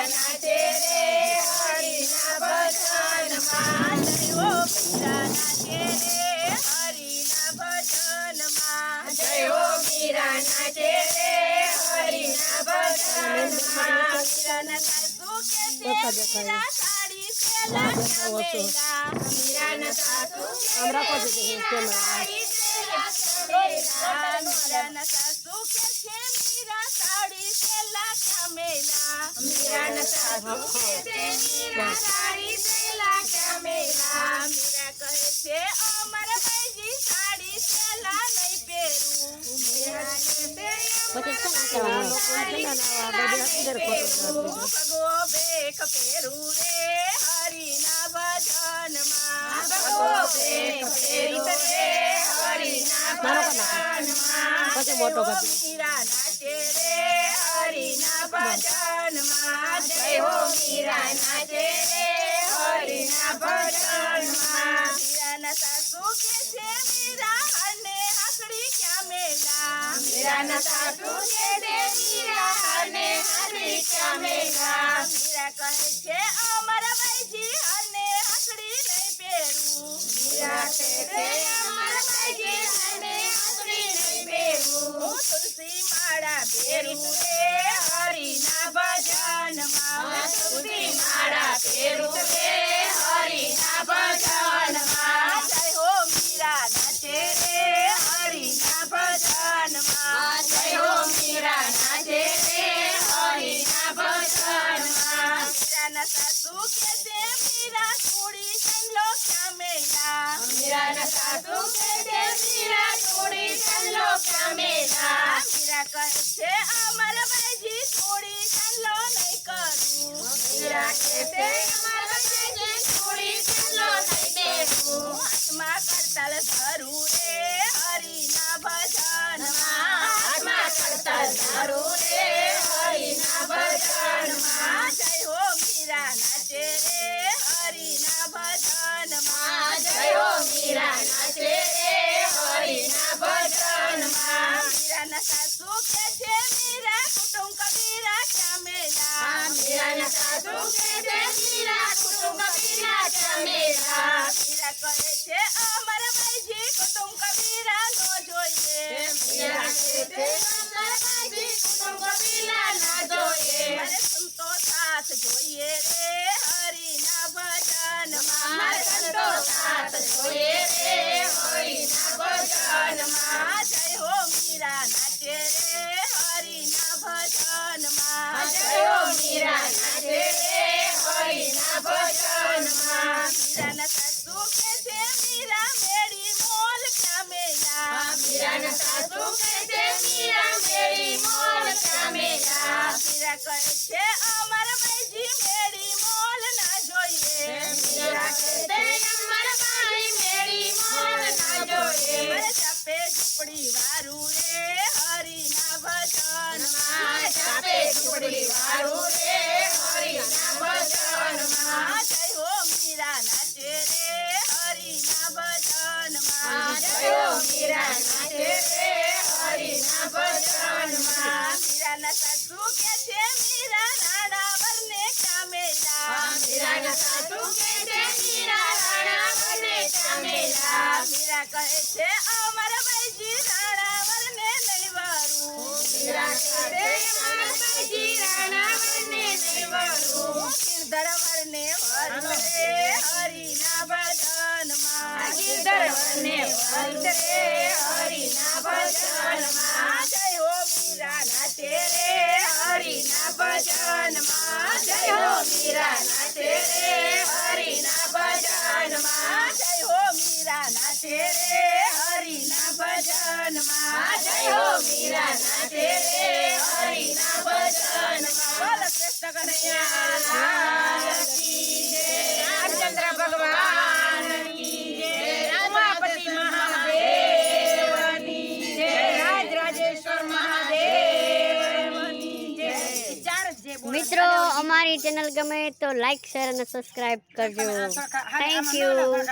નાચે રે હરિના ભજનમાં જય હો મીરા નાચે રે હરિના ભજનમાં જય હો મીરા નાચે રે હરિના ભજનમાં મીરાના સાસુ કે છે મીરા સાડી સેલા ચમેલા મીરાના સાસુ કે સાડી સેલા ચમેલા મીરાના સાસુ કે છે મીરા સાડી સેલા ચમેલા મીરાના સાસુ કે છે મીરા સાડી સેલા ચમેલા મીરા કહે છે અમર ભાઈજી સાડી સેલા નહીં પહેરું મીરા કહે છે ભગવો ભેખ પહેરું રે હરિના ભજનમાં ભગવો ભેખ પહેરું રે હરિના ભજનમાં મીરા નાચે રે હરિના ભજનમાં જય હો મીરા નાચે રે હરિના ભજનમાં મીરાના સાસુ કે છે મીરા અને હાકડી ક્યાં મેલા મીરાના સાસુ કે છે મીરા અને હાકડી ક્યાં મેલા મીરા કહે છે અમારા ભાઈજી અને હાકડી નહીં પહેરું મીરા કહે છે અમારા ભાઈજી અને હાકડી નહીં પહેરું તુલસી માળા પહેરું રે હરિના ભજનમાં તુલસી માળા પહેરું રે હરિના ભજનમાં જય હો મીરા નાચે રે હરિના ભજનમાં જય હો મીરા નાચે રે હરિના ભજનમાં મીરાના સાસુ કે છે મીરા થોડી ચંદલો ક્યાં મેલા મીરાના સાસુ કે છે મીરા થોડી ચંદલો ક્યાં મેલા મીરા કહે છે અમારા ભાઈજી થોડી ચંદલો નહીં કરું મીરા કહે છે અમારા ભાઈજી થોડી ચંદલો નહીં બેરું હાથમાં કરતાલ ધરું રે હરિના ભજનમાં હાથમાં કરતાલ ધરું રે હરિના ભજનમાં જય હો મીરા નાચે રે હરિના ભજનમાં જય હો મીરા નાચે રે હરિના ભજનમાં મીરાના સાસુ કે છે મીરા કુટુંબ કબીરા ક્યાં મેલા મીરાના સાસુ કે છે મીરા કુટુંબ કબીરા ક્યાં મેલા મીરા કહે છે અમારા ભાઈજી કુટુંબ કબીરા નો જોઈએ મીરા કહે છે અમારા ભાઈજી કુટુંબ કબીરા ના જોઈએ મારે સંતો સાથ જોઈએ રે હરિના ભજનમાં મારે સંતો સાથ જોઈએ રે હરિના ભજનમાં જય હો મીરા નાચે રે હરિના ભજનમાં જય હો મીરા નાચે રે હરિના ભજનમાં મીરાના સાસુ કે છે મીરા મેળી મોલ ક્યાં મેલા મીરાના સાસુ કે છે મીરા મેળી મોલ ક્યાં મેલા મીરા કહે છે અમારા ભાઈજી મેળી મોલ ના જોઈએ મીરા કહે છે અમારા ભાઈ મેળી મોલ ના જોઈએ મારે ચાપે ઝૂંપડી વારું રે હરિના ભજનમાં ચાપે ઝૂંપડી વારું રે હરિના ભજનમાં જય હો મીરા નાચે રે હરિના ભજનમાં જય હો મીરા નાચે રે હરિના ભજનમાં મીરાના સાસુ કે છે મીરા રાણાવરને ક્યાં મેલા મીરાના સાસુ કે છે મીરા રાણાવરને ક્યાં મેલા મીરા કહે છે અમારા ભાઈજી રાણાવરને નહીં વરું મીરા કહે છે અમારા ભાઈજી રાણાવરને નહીં વરું ગિરધરવરને વરું રે હરિના ભજનમાં ગિરધરવરને વરું રે હરિના ભજનમાં જય હો મીરા નાચે રે હરિના ભજનમાં જય હો મીરા નાચે રે હરિના ભજનમાં જય હો મીરા નાચે રે હરિના ભજનમાં જય હો મીરા નાચે રે હરિના ભજનમાં બોલ કૃષ્ણ કનૈયા લાલ કી જય રામચંદ્ર ભગવાન કી જય ઉમાપતિ મહાદેવની જય રાજરાજેશ્વર મહાદેવની જય મિત્રો અમારી ચેનલ ગમે તો લાઈક શેર અને સબસ્ક્રાઇબ કરજો થેન્ક યુ।